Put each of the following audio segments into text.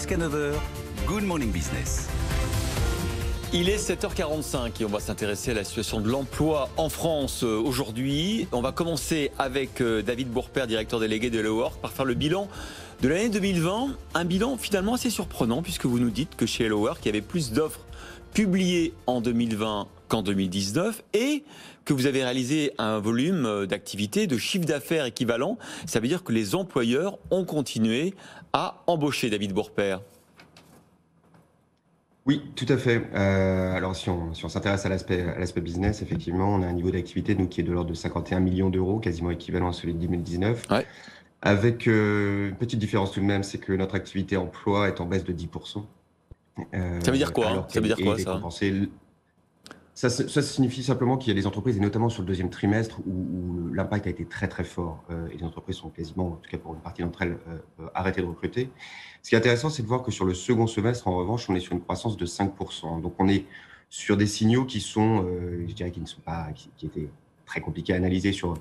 jusqu'à 9 heures, Good Morning Business. Il est 7h45 et on va s'intéresser à la situation de l'emploi en France aujourd'hui. On va commencer avec David Bourpère, directeur délégué de Hello Work, par faire le bilan de l'année 2020. Un bilan finalement assez surprenant puisque vous nous dites que chez Hello Work, il y avait plus d'offres publiées en 2020 qu'en 2019 et que vous avez réalisé un volume d'activité, de chiffre d'affaires équivalent. Ça veut dire que les employeurs ont continué à embaucher, David Bourpère. Oui, tout à fait. Alors, si on s'intéresse à l'aspect business, effectivement, on a un niveau d'activité nous, qui est de l'ordre de 51 millions d'euros, quasiment équivalent à celui de 2019. Ouais. Avec une petite différence tout de même, c'est que notre activité emploi est en baisse de 10%. Ça veut dire quoi, alors ça veut dire qu'elle quoi, est ça compensée. Ça signifie simplement qu'il y a des entreprises, et notamment sur le deuxième trimestre, où l'impact a été très très fort. Et les entreprises sont quasiment, en tout cas pour une partie d'entre elles, arrêtées de recruter. Ce qui est intéressant, c'est de voir que sur le second semestre, en revanche, on est sur une croissance de 5%. Donc on est sur des signaux qui sont, je dirais, qui étaient très compliqués à analyser sur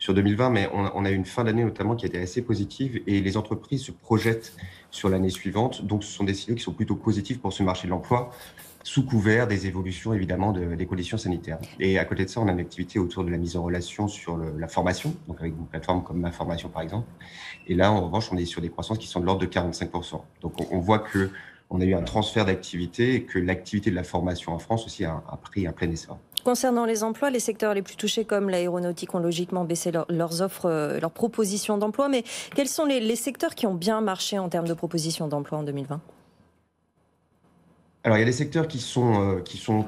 2020, mais on a eu une fin d'année notamment qui a été assez positive et les entreprises se projettent sur l'année suivante. Donc ce sont des signaux qui sont plutôt positifs pour ce marché de l'emploi, sous couvert des évolutions évidemment des conditions sanitaires. Et à côté de ça, on a une activité autour de la mise en relation sur la formation, donc avec une plateforme comme Ma Formation par exemple. Et là, en revanche, on est sur des croissances qui sont de l'ordre de 45%. Donc on voit que on a eu un transfert d'activité et que l'activité de la formation en France aussi a pris un plein essor. Concernant les emplois, les secteurs les plus touchés comme l'aéronautique ont logiquement baissé leurs offres, leurs propositions d'emploi. Mais quels sont les secteurs qui ont bien marché en termes de propositions d'emploi en 2020 ? Alors, il y a des secteurs qui sont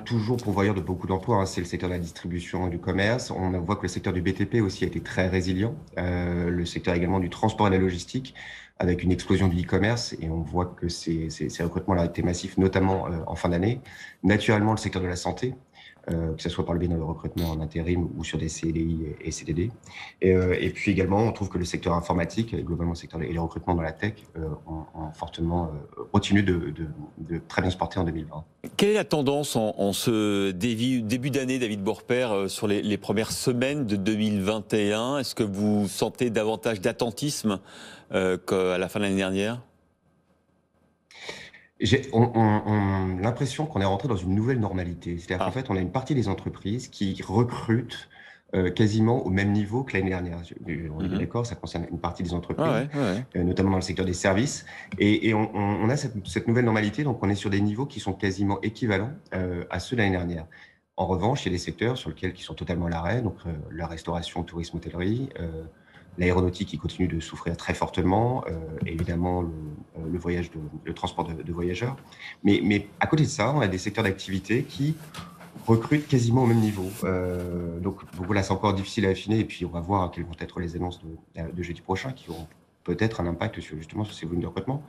toujours pourvoyeurs de beaucoup d'emplois. C'est le secteur de la distribution et du commerce. On voit que le secteur du BTP aussi a été très résilient. Le secteur également du transport et de la logistique, avec une explosion du e-commerce. Et on voit que ces recrutements-là ont été massifs, notamment en fin d'année. Naturellement, le secteur de la santé, que ce soit par le biais de recrutement en intérim ou sur des CDI et CDD. Et puis également, on trouve que le secteur informatique, globalement le secteur et les recrutements dans la tech, ont fortement continué de très bien se porter en 2020. Quelle est la tendance en ce début d'année, David Bourpère, sur les premières semaines de 2021 ? Est-ce que vous sentez davantage d'attentisme qu'à la fin de l'année dernière ? J'ai l'impression qu'on est rentré dans une nouvelle normalité. C'est-à-dire qu'en fait, on a une partie des entreprises qui recrutent quasiment au même niveau que l'année dernière. On est bien d'accord, ça concerne une partie des entreprises, notamment dans le secteur des services. Et on a cette nouvelle normalité, donc on est sur des niveaux qui sont quasiment équivalents à ceux de l'année dernière. En revanche, il y a des secteurs sur lesquels qui sont totalement à l'arrêt, donc la restauration, tourisme, hôtellerie, l'aéronautique qui continue de souffrir très fortement, et évidemment le transport de voyageurs. Mais à côté de ça, on a des secteurs d'activité qui recrutent quasiment au même niveau. Donc voilà, c'est encore difficile à affiner, et puis on va voir quelles vont être les annonces de jeudi prochain qui auront peut-être un impact sur ces volumes de recrutement.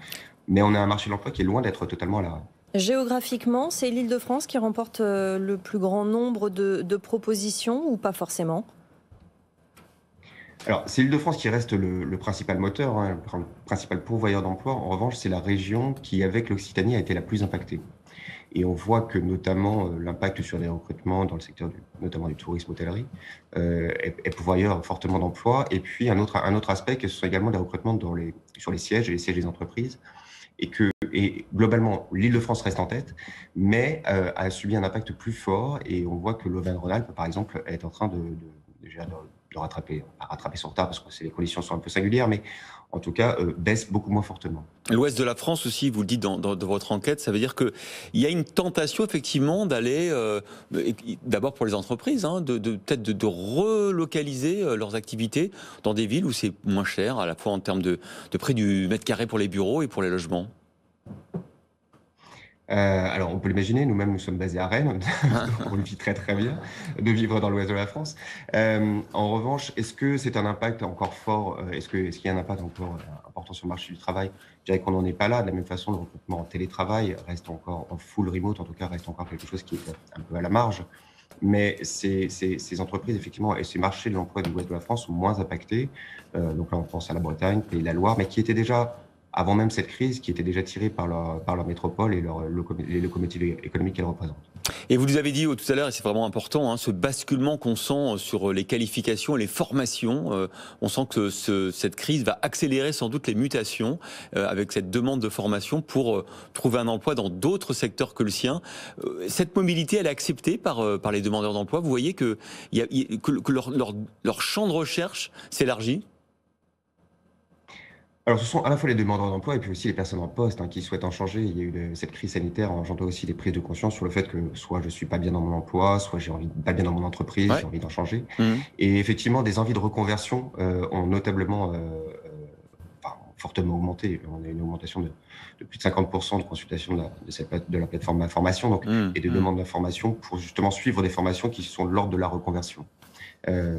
Mais on a un marché de l'emploi qui est loin d'être totalement à l'arrêt. Géographiquement, c'est l'Île-de-France qui remporte le plus grand nombre de propositions ou pas forcément ? Alors, c'est l'Île-de-France qui reste le principal moteur, le principal pourvoyeur d'emploi. En revanche, c'est la région qui, avec l'Occitanie, a été la plus impactée. Et on voit que notamment l'impact sur les recrutements dans le secteur notamment du tourisme hôtellerie est pourvoyeur fortement d'emplois. Et puis un autre aspect, que ce sont également des recrutements sur les sièges et les sièges des entreprises. Et globalement, l'Île-de-France reste en tête, mais a subi un impact plus fort. Et on voit que l'Auvergne-Rhône-Alpes, par exemple, est en train de rattraper son retard parce que les conditions sont un peu singulières, mais en tout cas baisse beaucoup moins fortement. L'ouest de la France aussi, vous le dites dans votre enquête, ça veut dire qu'il y a une tentation effectivement d'aller, d'abord pour les entreprises, peut-être de relocaliser leurs activités dans des villes où c'est moins cher, à la fois en termes de prix du mètre carré pour les bureaux et pour les logements. Alors, on peut l'imaginer, nous-mêmes, nous sommes basés à Rennes, on le vit très très bien de vivre dans l'ouest de la France. En revanche, est-ce que c'est un impact encore fort, est-ce qu'il y a un impact encore important sur le marché du travail ? Je dirais qu'on n'en est pas là. De la même façon, le recrutement en télétravail reste encore en full remote, en tout cas, reste encore quelque chose qui est un peu à la marge. Mais ces entreprises, effectivement, et ces marchés de l'emploi du ouest de la France sont moins impactés. Donc là, on pense à la Bretagne, Pays de la Loire, mais qui étaient déjà, avant même cette crise, qui étaient déjà tirés par leur métropole et les locomotives économiques qu'elles représentent. Et vous nous avez dit tout à l'heure, et c'est vraiment important, ce basculement qu'on sent sur les qualifications et les formations. On sent que cette crise va accélérer sans doute les mutations avec cette demande de formation pour trouver un emploi dans d'autres secteurs que le sien. Cette mobilité, elle est acceptée par les demandeurs d'emploi. Vous voyez que leur champ de recherche s'élargit? Alors, ce sont à la fois les demandeurs d'emploi et puis aussi les personnes en poste qui souhaitent en changer. Il y a eu cette crise sanitaire engendre aussi des prises de conscience sur le fait que soit je suis pas bien dans mon emploi, soit j'ai envie pas bien dans mon entreprise, Ouais. j'ai envie d'en changer. Mmh. Et effectivement, des envies de reconversion ont notablement fortement augmenté. On a une augmentation de plus de 50% de consultation de la plateforme d'information et de demandes d'information pour justement suivre des formations qui sont de l'ordre de la reconversion.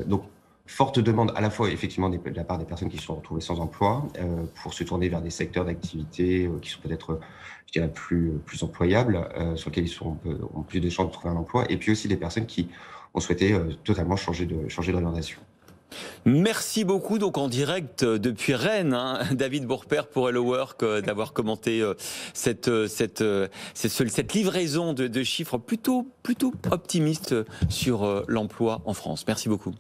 Donc, forte demande à la fois effectivement de la part des personnes qui se sont retrouvées sans emploi pour se tourner vers des secteurs d'activité qui sont peut-être, je dirais, plus employables, sur lesquels ont plus de chances de trouver un emploi, et puis aussi des personnes qui ont souhaité totalement changer d'orientation. Merci beaucoup, donc en direct depuis Rennes, David Bourpère pour Hello Work, d'avoir commenté cette livraison de chiffres plutôt optimistes sur l'emploi en France. Merci beaucoup.